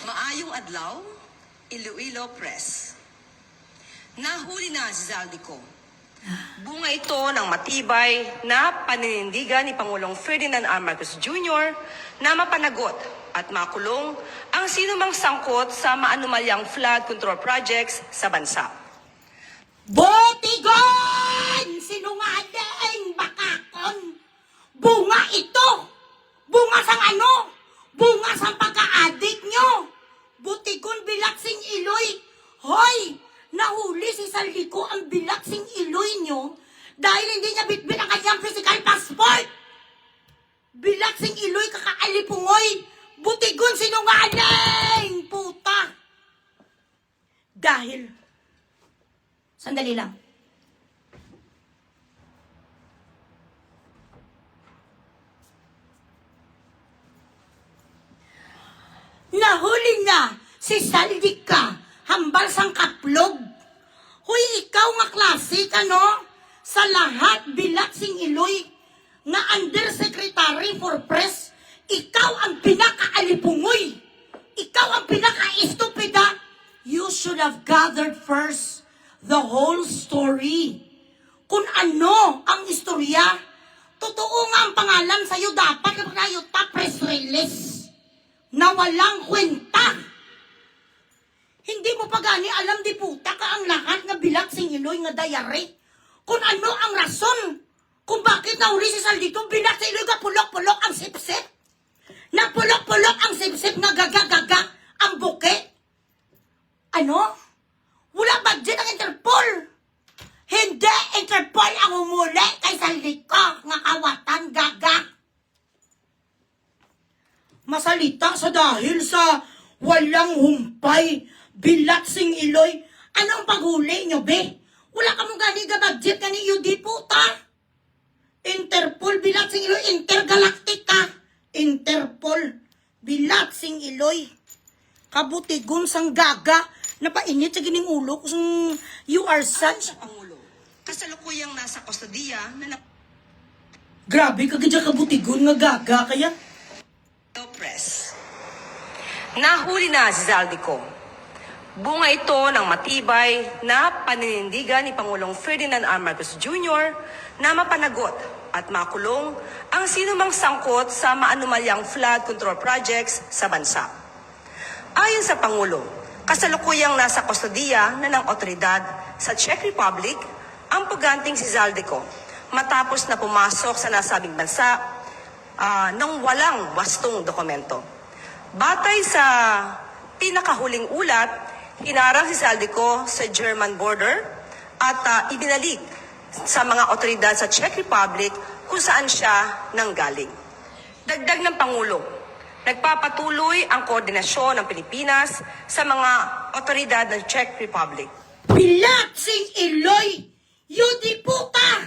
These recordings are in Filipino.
Maayong adlaw, Iloilo Press. Nahuli na si Zaldico. Bunga ito ng matibay na paninindigan ni Pangulong Ferdinand R. Marcos Jr. na mapanagot at makulong ang sinumang sangkot sa maanumalyang flood control projects sa bansa. Botigon! Sinungaling! Bakakon! Bunga ito! Bunga sang ano? Bunga sang pagka-adik nyo! Botigon bilaksing iloy! Hoy! Nahuli si Zaldico ang bilaksing iloy nyo dahil hindi niya bitbit ang kanyang physical passport! Bilaksing iloy kakaalipungoy! Botigon sinungaling! Puta! Dahil sandali lang. Nahuli na si Zaldica, hambal sang kaplog. Hoy, ikaw nga klase ka, no? Sa lahat bilaksing iloy nga undersecretary for press, ikaw ang pinaka-alipungoy. Ikaw ang pinaka-estupida. You should have gathered first the whole story. Kung ano ang istorya, totoo nga ang pangalan sa'yo dapat kapag tayo press release na walang kwenta. Hindi mo pa gani alam di puta ka ang lahat nga bilaksing iloy nga dayari. Kung ano ang rason kung bakit nauli si Zaldico bilaksing iloy nga pulok-pulok ang sip-sip. Na pulok-pulok ang sip-sip nga gaga-gaga ang buke. Ano? Wala budget ang Interpol. Hindi Interpol ang umuli kay Zaldico nga kawatan gaga. Masalita sa dahil sa walang humpay, bilaksing iloy. Anong paghuli nyo, be? Wala ka mong gani budget kani yudi puta. Interpol, bilaksing iloy, intergalactica. Interpol, bilaksing iloy. Kabutigon sang gaga. Napainit sa gining ulo kung you are such. Sa Pangulo, kasalukuyang nasa kustodiya na Grabe ka gadya kabutigon nga gaga kaya. Press. Nahuli na si Zaldico. Bunga ito ng matibay na paninindigan ni Pangulong Ferdinand R. Marcos Jr. na mapanagot at makulong ang sinumang sangkot sa maanumalyang flood control projects sa bansa. Ayon sa Pangulo, kasalukuyang nasa kustodiya na ng otoridad sa Czech Republic ang puganting si Zaldico matapos na pumasok sa nasabing bansa nang walang wastong dokumento. Batay sa pinakahuling ulat, hinarang si Zaldico sa German border at ibinalik sa mga otoridad sa Czech Republic kung saan siya nanggaling. Dagdag ng Pangulo, nagpapatuloy ang koordinasyon ng Pilipinas sa mga otoridad ng Czech Republic. Bilaksing iloy! Yudi puta!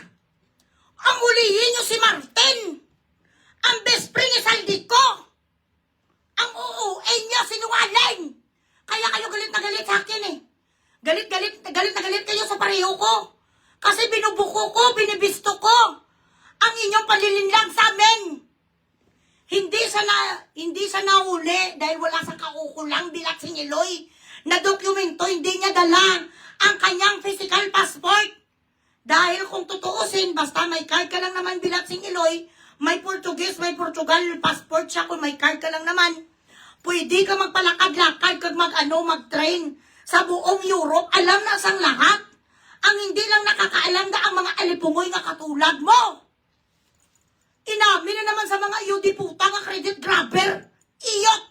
Ang ulihin nyo si Martin! Ang best friend ni Zaldico! Ang uuwi niya sinungaling! Kaya kayo galit na galit sa akin eh. Galit na galit kayo sa pareho ko. Kasi binubuko ko, binibisto ko ang inyong palilinlang sa amin. Hindi sa nahuli dahil wala sa kaukulang bilaksing iloy na dokumento, hindi niya dala ang kanyang physical passport. Dahil kung tutuusin, basta may card ka lang naman bilaksing iloy, may Portuguese, may Portugal passport siya, kung may card ka lang naman, pwede ka magpalakad-lakad kag mag-train sa buong Europe. Alam na sang lahat. Ang hindi lang nakakaalam na ang mga alipungoy nga katulad mo. Inamin na naman sa mga yudi puta nga credit grabber. Iyot!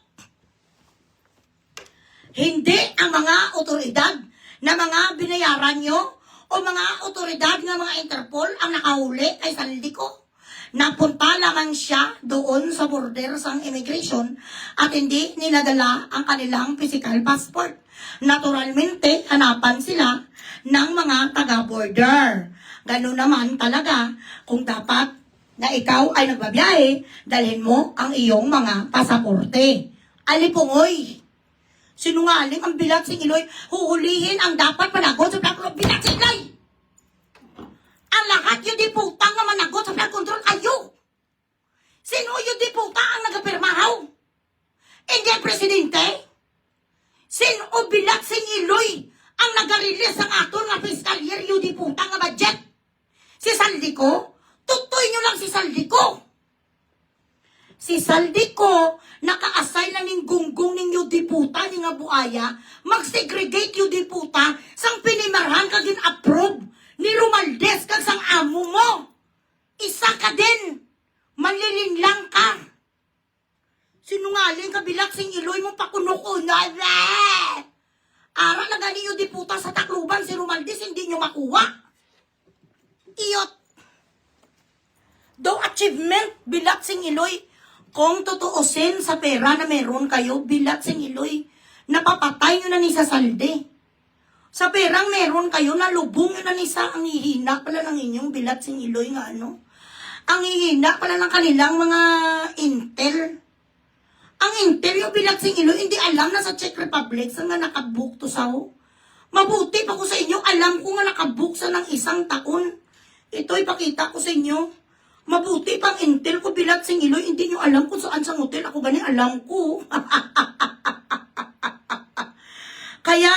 Hindi ang mga otoridad na mga binayaran nyo o mga otoridad nga mga Interpol ang nakahuli kay Zaldico. Napunta lamang siya doon sa border sang immigration at hindi ninadala ang kanilang physical passport. Naturalmente, hanapan sila ng mga taga-border. Ganun naman talaga kung dapat na ikaw ay nagbabiyahe, dalhin mo ang iyong mga pasaporte. Alipungoy! Sinungaling ang bilaksing iloy, huhulihin ang dapat panagot sa bilaksing iloy! Ang lahat yun di putang na managot sa flood control kayo. Sino yun di puta ang nagapirmahaw? Hindi ang presidente? Sino bilat sing Iloy ang nagarilis ang aton nga fiscal year yun punta nga budget? Si Saldico? Tutoy nyo lang si Saldico. Si Saldico, naka-assign na ning gunggong ning yudiputa ni nga buaya, mag-segregate yudiputa sang pinimarhan kagin approve ni Romaldes kag sang amo mo. Isa ka din. Manlilinlang ka. Sinungaling ka bilak sing Iloy mo pakunukunan. Ara na gani yudiputa sa Tacloban si Romaldes hindi nyo makuha. Iyot. Daw achievement bilak sing Iloy. Kung tutuusin sa pera na meron kayo, bilat sing Iloy, napapatay nyo na ni sa salde. Sa perang meron kayo, nalubong nyo na ni sa ang hihina pala ng inyong bilat sing Iloy nga ano. Ang hihina pala ng kanilang mga intel. Ang intel yung bilat sing Iloy, hindi alam na sa Czech Republic sa nga nakabook to sa ho. Mabuti pa ko sa inyo, alam ko nga nakabook sa ng isang taon. Ito ipakita ko sa inyo. Mabuti pang intel ko bilat sing Iloy, hindi nyo alam kung saan sa hotel. Ako gani alam ko. Kaya,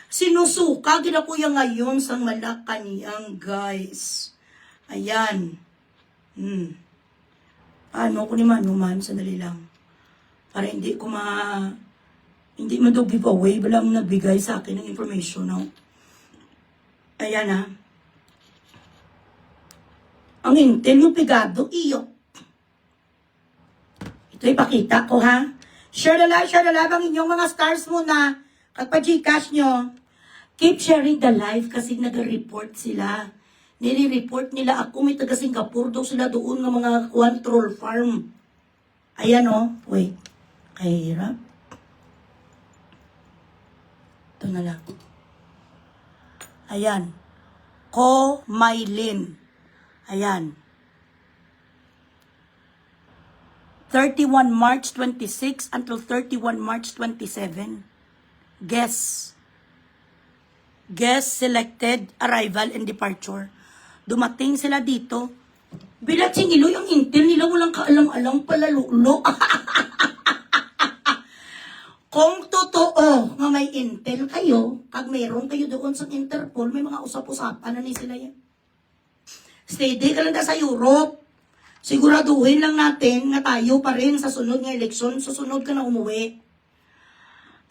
sinusuka, gina ko yung ngayon sa Malacanang, guys. Ayan. Ano ko ni Manuman, sandali lang. Para hindi ko hindi mo daw giveaway, walang nagbigay sa akin ng information, no? Ayan, ha. Ang intel yung pigado, iyo. Ito ipakita ko, ha? Share the live ang inyong mga stars muna. Kagpa-Gcash nyo. Keep sharing the live kasi nag-report sila. Nire-report nila ako, may taga Singapore daw sila doon ng mga control farm. Ayan, oh. Wait. Kahirap. Ito na lang. Ayan. Ko Maylin. Ayan. 31 March 26 until 31 March 27. Guess selected, arrival, and departure. Dumating sila dito. Bilat sing Iloy, ang intel nila walang kaalam-alam pala lulo. Kung totoo nga may intel kayo, kag meron kayo doon sa Interpol, may mga usap-usapan na ni sila yan. Steady ka lang sa Europe. Siguraduhin lang natin na tayo pa rin sa sunod nga eleksyon, susunod ka na umuwi.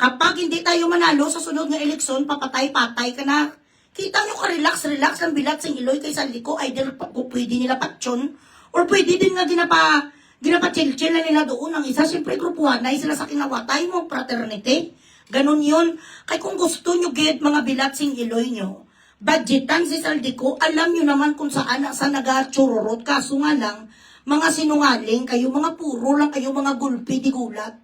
Kapag hindi tayo manalo sa sunod nga eleksyon, papatay-patay ka na. Kita nyo ka-relax lang bilat sing Iloy kay Saldico, either pwede nila patsyon, or pwede din nga ginapa-chill-chill na nila doon. Ang isa, siyempre, grupuhanay sila sa kinawatay mo, fraternity. Ganon yun. Kaya kung gusto nyo get mga bilat sing Iloy nyo, budgetan si Saldico, alam nyo naman kung saan nag-chururot. Kaso nga lang, mga sinungaling kayo, mga puro lang kayo, mga gulpi di gulat.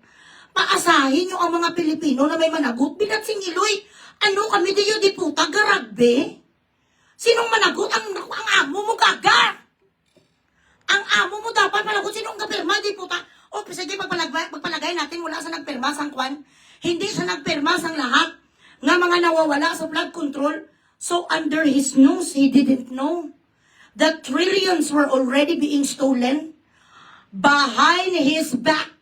Paasahin nyo ang mga Pilipino na may managot. Bilat sing Iloy, ano kami diyo di puta, garagbe? Sinong managot? Ang amo mo gaga. Ang amo mo dapat managot. Sinong kapirma di puta? O, sige, pagpalagay natin mula sa nagpirma sang kwan. Hindi siya nagpirma sang lahat nga mga nawawala sa flood control. So under his nose, he didn't know that trillions were already being stolen behind his back.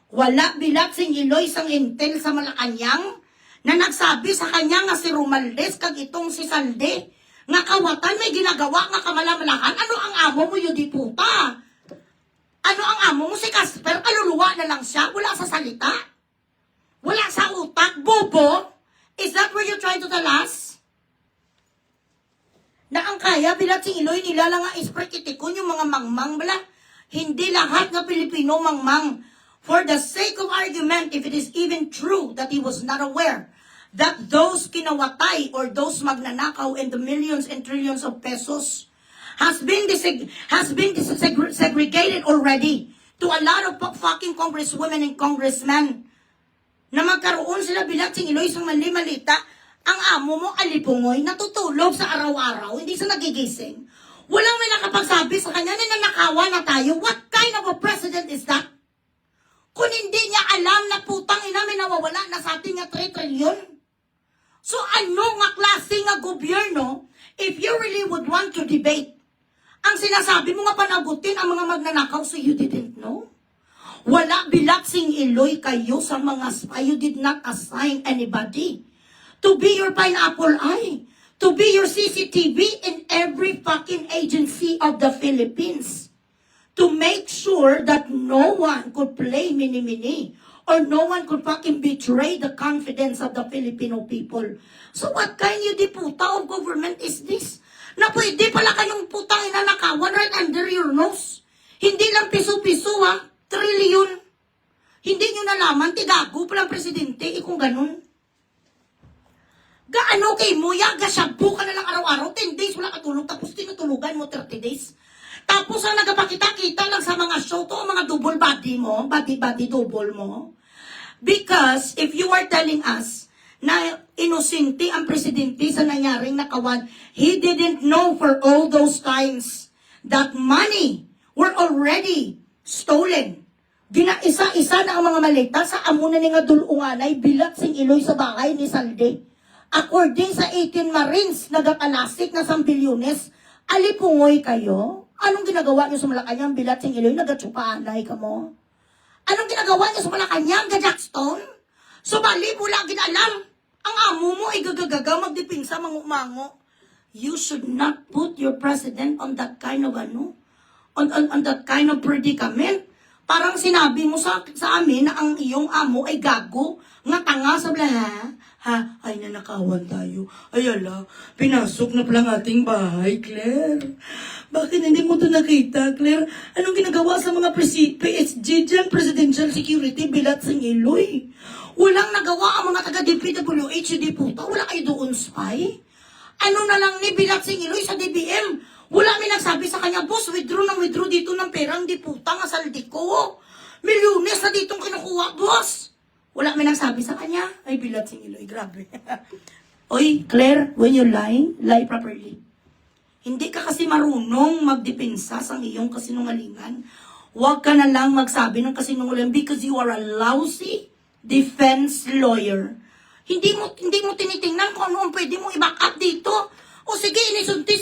Wala bilat sing Iloy sang intel sa Malacanang na nagsabi sa kanya nga si Romaldes kag itong si Salde nga kawatan may ginagawa nga kamalamalakan. Ano ang amo mo yun di puta? Ano ang amo mo si Casper? Kaluluwa na lang siya. Wala sa salita. Wala sa utak. Bobo? Is that what you're trying to tell us? Na ang kaya bilat sing Iloy nila lang nga isprekitikon yung mga mangmang bala. Hindi lahat ng Pilipino mangmang. For the sake of argument, if it is even true that he was not aware that those kinawatay or those magnanakaw and the millions and trillions of pesos has been segregated already to a lot of fucking congresswomen and congressmen na magkaroon sila bilat sing Iloy sa mali-malita. Ang amo mo, alipungoy, natutulog sa araw-araw, hindi sa nagigising. Walang may nakapagsabi sa kanya na nanakawa na tayo. What kind of a president is that? Kung hindi niya alam na putang ina may nawawala na sa ating 3 trillion. So ano nga klase nga gobyerno, if you really would want to debate, ang sinasabi mo nga panagutin ang mga magnanakaw so you didn't know? Wala bilaksing Iloy kayo sa mga spy. You did not assign anybody to be your pineapple eye, to be your CCTV in every fucking agency of the Philippines, to make sure that no one could play mini-mini or no one could fucking betray the confidence of the Filipino people. So what kind of puta of government is this? Na pwede pala kayong putang inanakawan right under your nose. Hindi lang piso-piso ha, trilyon. Hindi nyo nalaman, tigago palang presidente, kung ganun. Gaano kay mo, gasabu ka na lang araw-araw, 10 days wala ka tulog, tapos tinutulugan mo 30 days. Tapos ang nagpakita-kita lang sa mga show to, mga double body mo, body double mo. Because if you are telling us na inosente ang presidente sa nangyaring nakawan, he didn't know for all those times that money were already stolen. Ginaisa-isa na ang mga malita sa amunan ni nga dulunganay bilat sing Iloy sa bahay ni Salde. According sa 18 Marines, nagakalasik na 1 bilyones, alipungoy kayo? Anong ginagawa niyo sa Malacanang bilat sing Iloy? Nagatsupaanay ka mo? Anong ginagawa niyo sa Malacanang, Jackstone? So bali, wala ginalam. Ang amo mo ay gagagaga, magdipinsa, mangumango. You should not put your president on that kind of on that kind of predicament. Parang sinabi mo sa amin na ang iyong amo ay gago, nga tanga sa blaha. Ha? Ay, nanakawan tayo. Ay, ala, pinasok na palang ating bahay, Claire. Bakit hindi mo ito nakita, Claire? Anong ginagawa sa mga PSG dyan, Presidential Security, bilat sa Iloy? Walang nagawa ang mga taga-DPWH, di puta. Wala kayo doon, spy? Ano na lang ni bilat sa Iloy sa DBM? Wala may nagsabi sa kanya, boss, withdraw dito ng perang di puta nga saldi ko. Milyones na ditong kinukuha, boss. Wala may nagsabi sa kanya. Ay, bilat sing Iloy, grabe. Oy, Claire, when you lie properly. Hindi ka kasi marunong magdepensa sa iyong kasinungalingan. Huwag ka na lang magsabi ng kasinungalingan because you are a lousy defense lawyer. Hindi mo tinitingnan kung ano ang pwede mo i-back up dito. O sige, inisunti